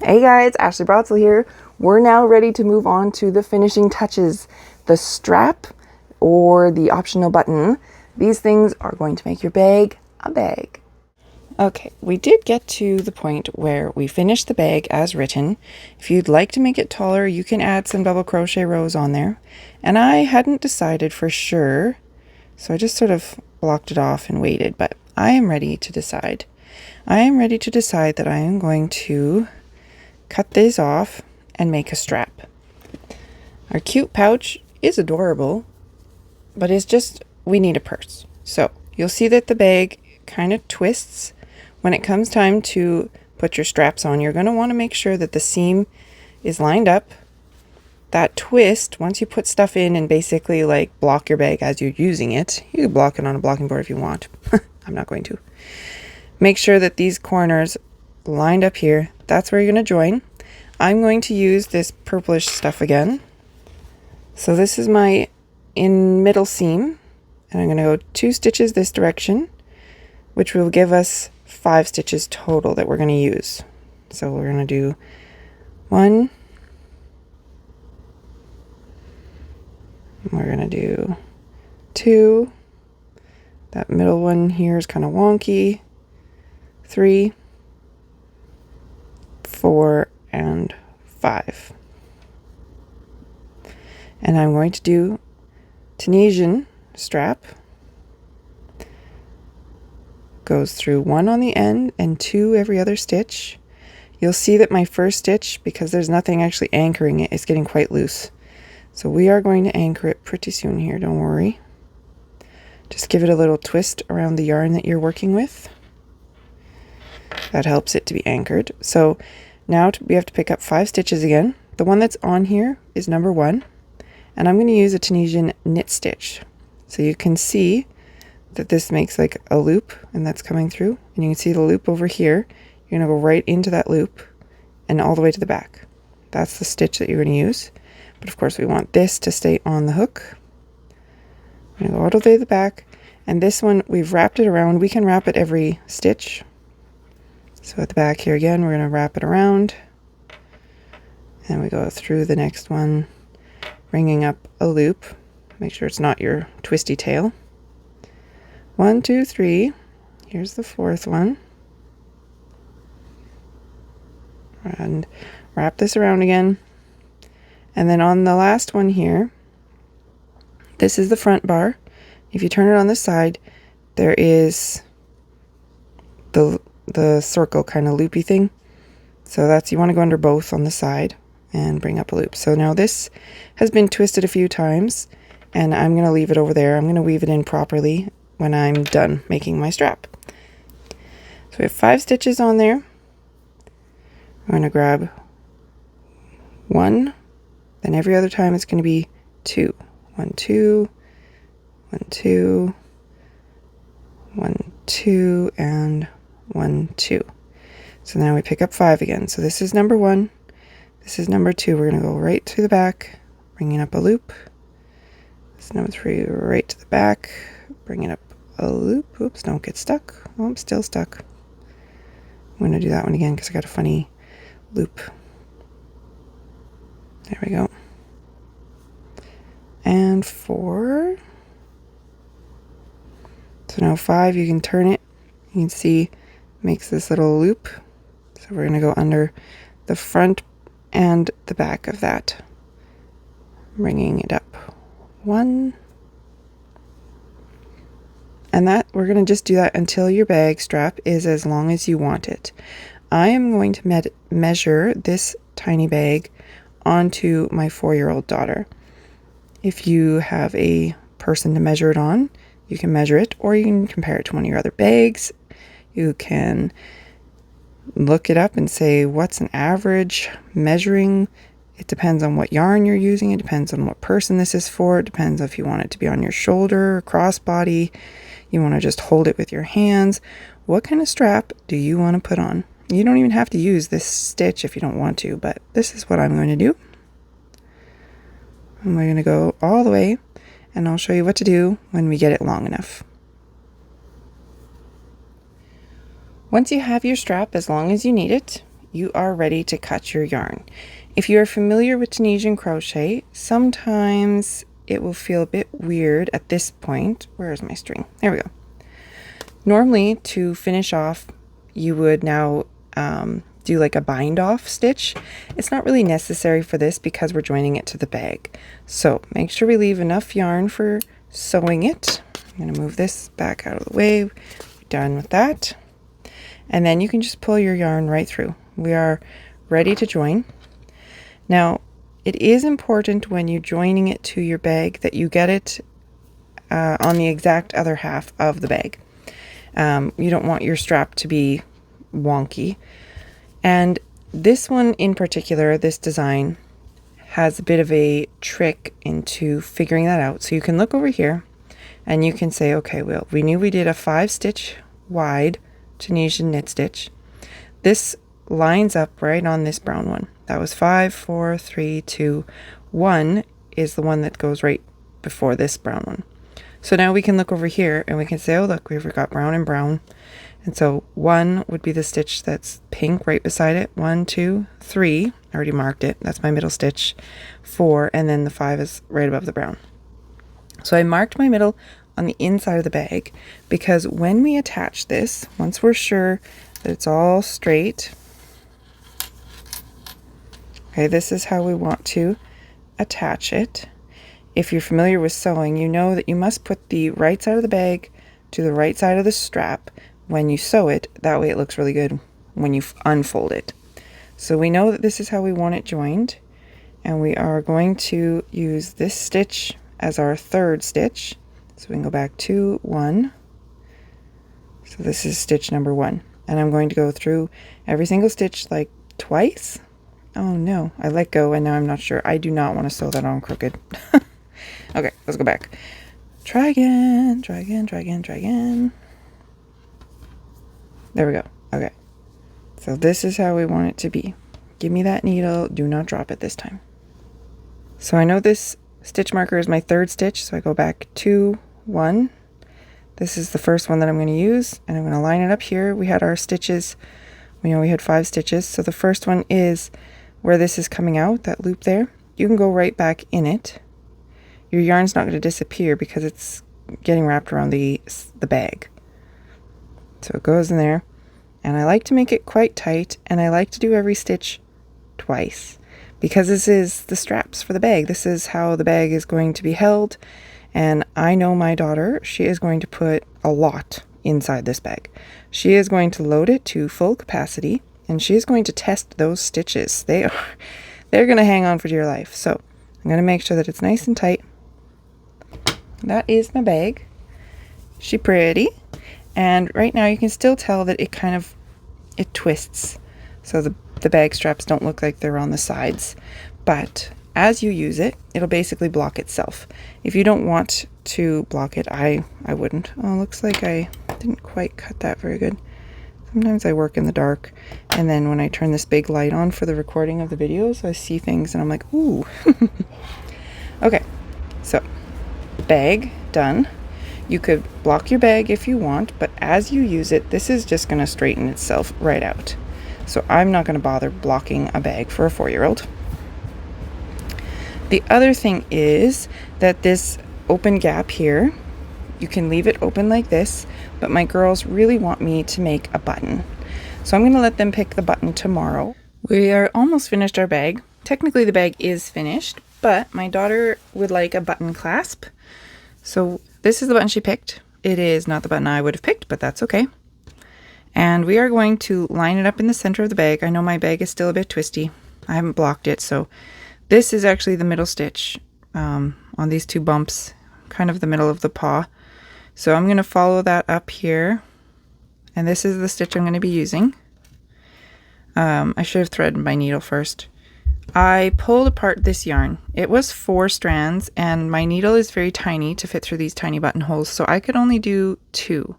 Hey guys, Ashley Brotzel here. We're now ready to move on to the finishing touches. The strap or the optional button. These things are going to make your bag a bag. Okay, we did get to the point where we finished the bag as written. If you'd like to make it taller, you can add some double crochet rows on there. And I hadn't decided for sure, so I just sort of blocked it off and waited, but I am ready to decide. I am ready to decide that I am going to cut these off and make a strap. Our cute pouch is adorable, but it's just, we need a purse. So you'll see that the bag kind of twists. When it comes time to put your straps on, you're going to want to make sure that the seam is lined up. That twist, once you put stuff in and basically like block your bag as you're using it, you can block it on a blocking board if you want. I'm not going to. Make sure that these corners lined up here. That's where you're going to join. I'm going to use this purplish stuff again. So this is my middle seam, and I'm going to go 2 stitches this direction, which will give us 5 stitches total that we're going to use. So we're going to do 1, we're going to do 2, that middle one here is kind of wonky, 3, 4, and 5. And I'm going to do Tunisian strap. Goes through 1 on the end and 2 every other stitch. You'll see that my first stitch, because there's nothing actually anchoring it, is getting quite loose. So we are going to anchor it pretty soon here, don't worry. Just give it a little twist around the yarn that you're working with. That helps it to be anchored. So now we have to pick up 5 stitches again. The one that's on here is number 1, and I'm going to use a Tunisian knit stitch. So you can see that this makes like a loop, and that's coming through, and you can see the loop over here. You're going to go right into that loop and all the way to the back. That's the stitch that you're going to use. But of course we want this to stay on the hook. I'm going to go all the way to the back, and this one we've wrapped it around. We can wrap it every stitch. So at the back here again, we're going to wrap it around, and we go through the next one, bringing up a loop. Make sure it's not your twisty tail. 1, 2, 3. Here's the 4th one. And wrap this around again. And then on the last one here, this is the front bar. If you turn it on the side, there is the circle kind of loopy thing. So that's, you want to go under both on the side and bring up a loop. So now this has been twisted a few times, and I'm going to leave it over there. I'm going to weave it in properly when I'm done making my strap. So we have 5 stitches on there. I'm going to grab 1, then every other time it's going to be 2. 1, 2, 1, 2, 1, 2, and 1, 2. So now we pick up 5 again. So this is number 1. This is number 2. We're going to go right to the back, bringing up a loop. This is number 3, right to the back, bringing up a loop. Oops, don't get stuck. Oh, I'm still stuck. I'm going to do that one again because I got a funny loop. There we go. And 4. So now 5, you can turn it. You can see makes this little loop. So we're going to go under the front and the back of that, bringing it up 1. And that, we're going to just do that until your bag strap is as long as you want it. I am going to measure this tiny bag onto my 4-year-old daughter. If you have a person to measure it on, you can measure it, or you can compare it to one of your other bags. You can look it up and say, what's an average measuring? It depends on what yarn you're using. It depends on what person this is for. It depends if you want it to be on your shoulder, crossbody. You want to just hold it with your hands. What kind of strap do you want to put on? You don't even have to use this stitch if you don't want to, but this is what I'm going to do. And we're going to go all the way, and I'll show you what to do when we get it long enough. Once you have your strap as long as you need it, you are ready to cut your yarn. If you are familiar with Tunisian crochet, sometimes it will feel a bit weird at this point. Where is my string? There we go. Normally, to finish off, you would now do like a bind off stitch. It's not really necessary for this because we're joining it to the bag. So make sure we leave enough yarn for sewing it. I'm going to move this back out of the way. We're done with that. And then you can just pull your yarn right through. We are ready to join. Now, it is important when you're joining it to your bag that you get it on the exact other half of the bag. You don't want your strap to be wonky. And this one in particular, this design, has a bit of a trick into figuring that out. So you can look over here and you can say, okay, well, we knew we did a 5-stitch wide Tunisian knit stitch. This lines up right on this brown one. That was 5, 4, 3, 2, 1 is the one that goes right before this brown one. So now we can look over here and we can say, oh, look, we've got brown and brown. And so 1 would be the stitch that's pink right beside it. 1, 2, 3, I already marked it. That's my middle stitch. 4, and then the 5 is right above the brown. So I marked my middle on the inside of the bag because when we attach this, once we're sure that it's all straight, okay, this is how we want to attach it. If you're familiar with sewing, you know that you must put the right side of the bag to the right side of the strap when you sew it. That way it looks really good when you unfold it. So we know that this is how we want it joined, and we are going to use this stitch as our 3rd stitch. So we can go back to 1. So this is stitch number 1, and I'm going to go through every single stitch like twice. Oh no, I let go and now I'm not sure. I do not want to sew that on crooked. Okay, let's go back. Try again, try again, try again, try again. There we go. Okay. So this is how we want it to be. Give me that needle. Do not drop it this time. So I know this stitch marker is my 3rd stitch. So I go back 2, 1. This is the first one that I'm going to use. And I'm going to line it up here. We had our stitches. We know we had 5 stitches. So the first one is where this is coming out, that loop there. You can go right back in it. Your yarn's not going to disappear because it's getting wrapped around the bag. So it goes in there, and I like to make it quite tight, and I like to do every stitch twice because this is the straps for the bag. This is how the bag is going to be held, and I know my daughter, she is going to put a lot inside this bag. She is going to load it to full capacity, and she is going to test those stitches. They're going to hang on for dear life. So I'm going to make sure that it's nice and tight. That is my bag. She pretty. And right now you can still tell that it twists. So the bag straps don't look like they're on the sides. But as you use it, it'll basically block itself. If you don't want to block it, I wouldn't. Oh, looks like I didn't quite cut that very good. Sometimes I work in the dark, and then when I turn this big light on for the recording of the videos, I see things and I'm like, ooh. Okay, so bag done. You could block your bag if you want, but as you use it, this is just going to straighten itself right out. So I'm not going to bother blocking a bag for a 4-year-old. The other thing is that this open gap here, you can leave it open like this, but my girls really want me to make a button. So I'm going to let them pick the button tomorrow. We are almost finished our bag. Technically the bag is finished, but my daughter would like a button clasp. So this is the button she picked. It is not the button I would have picked, but that's okay. And we are going to line it up in the center of the bag. I know my bag is still a bit twisty. I haven't blocked it, so this is actually the middle stitch on these 2 bumps, kind of the middle of the paw. So I'm going to follow that up here, and this is the stitch I'm going to be using. I should have threaded my needle first. I pulled apart this yarn. It was 4 strands, and my needle is very tiny to fit through these tiny buttonholes, so I could only do 2.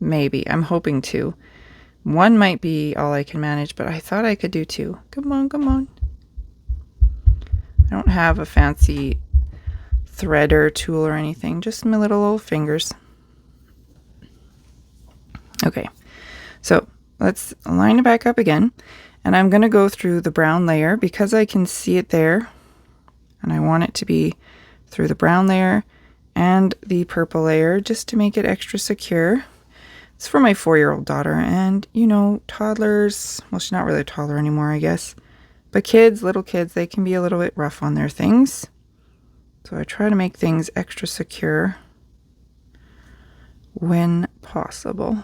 Maybe. I'm hoping 2. 1 might be all I can manage, but I thought I could do 2. Come on, come on. I don't have a fancy threader tool or anything, just my little old fingers. Okay, so let's line it back up again. And I'm going to go through the brown layer because I can see it there. And I want it to be through the brown layer and the purple layer just to make it extra secure. It's for my 4-year-old daughter, and you know, toddlers, well, she's not really a toddler anymore, I guess. But kids, little kids, they can be a little bit rough on their things. So I try to make things extra secure when possible.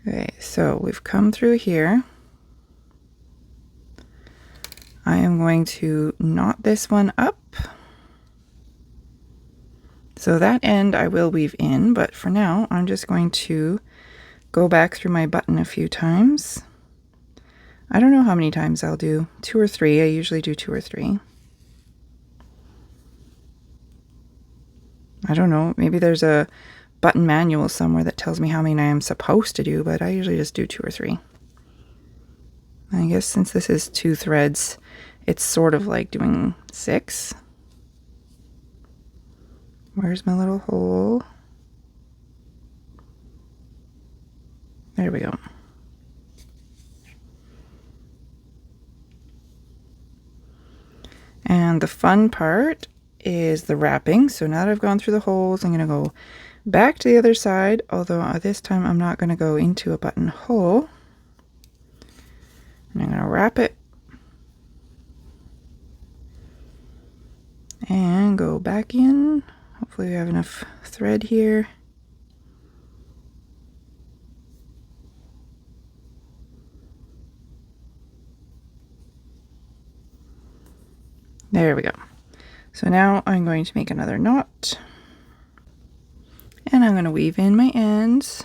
Okay, so we've come through here. I am going to knot this one up. So that end I will weave in, but for now I'm just going to go back through my button a few times. I don't know how many times I'll do, 2 or 3. I usually do 2 or 3. I don't know, maybe there's a button manual somewhere that tells me how many I am supposed to do, but I usually just do 2 or 3. I guess since this is 2 threads, it's sort of like doing 6. Where's my little hole? There we go. And the fun part is the wrapping. So now that I've gone through the holes, I'm going to go back to the other side, although this time I'm not going to go into a buttonhole. And I'm going to wrap it and go back in. Hopefully we have enough thread here. There we go. So now I'm going to make another knot. And I'm going to weave in my ends.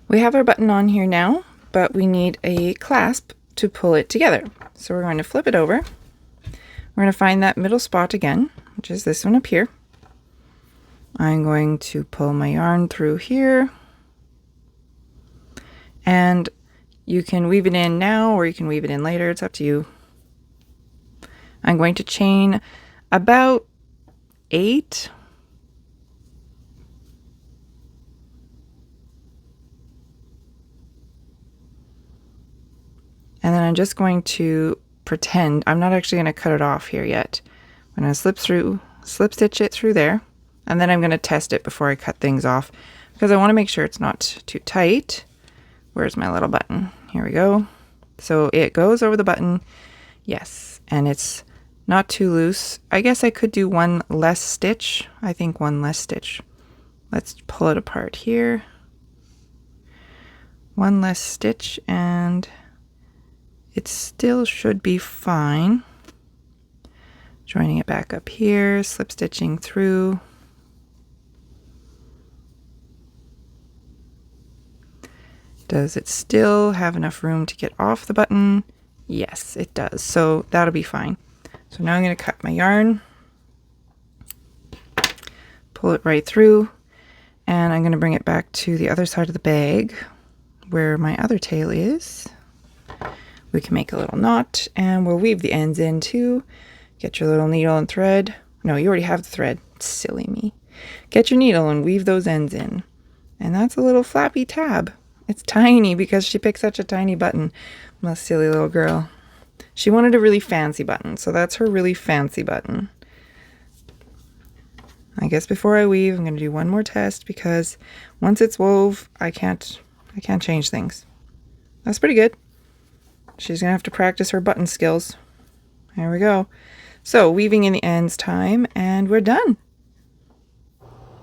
We have our button on here now, but we need a clasp to pull it together. So we're going to flip it over. We're going to find that middle spot again, which is this one up here. I'm going to pull my yarn through here. And you can weave it in now or you can weave it in later. It's up to you. I'm going to chain about 8. And then I'm just going to pretend, I'm not actually going to cut it off here yet. I'm going to slip stitch it through there. And then I'm going to test it before I cut things off because I want to make sure it's not too tight. Where's my little button? Here we go. So it goes over the button. Yes. And it's not too loose. I guess I could do one less stitch. I think one less stitch. Let's pull it apart here. One less stitch and it still should be fine. Joining it back up here, slip stitching through. Does it still have enough room to get off the button? Yes, it does. So that'll be fine. So now I'm going to cut my yarn, pull it right through, and I'm going to bring it back to the other side of the bag where my other tail is. We can make a little knot and we'll weave the ends in too. Get your little needle and thread. No, you already have the thread. Silly me. Get your needle and weave those ends in. And that's a little flappy tab. It's tiny because she picked such a tiny button. My silly little girl. She wanted a really fancy button, so that's her really fancy button. I guess before I weave, I'm going to do one more test because once it's wove, I can't change things. That's pretty good. She's going to have to practice her button skills. There we go. So weaving in the ends time, and we're done.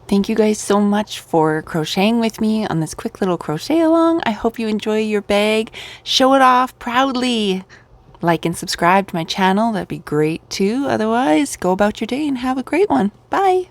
Thank you guys so much for crocheting with me on this quick little crochet along. I hope you enjoy your bag. Show it off proudly. Like and subscribe to my channel. That'd be great too. Otherwise, go about your day and have a great one. Bye.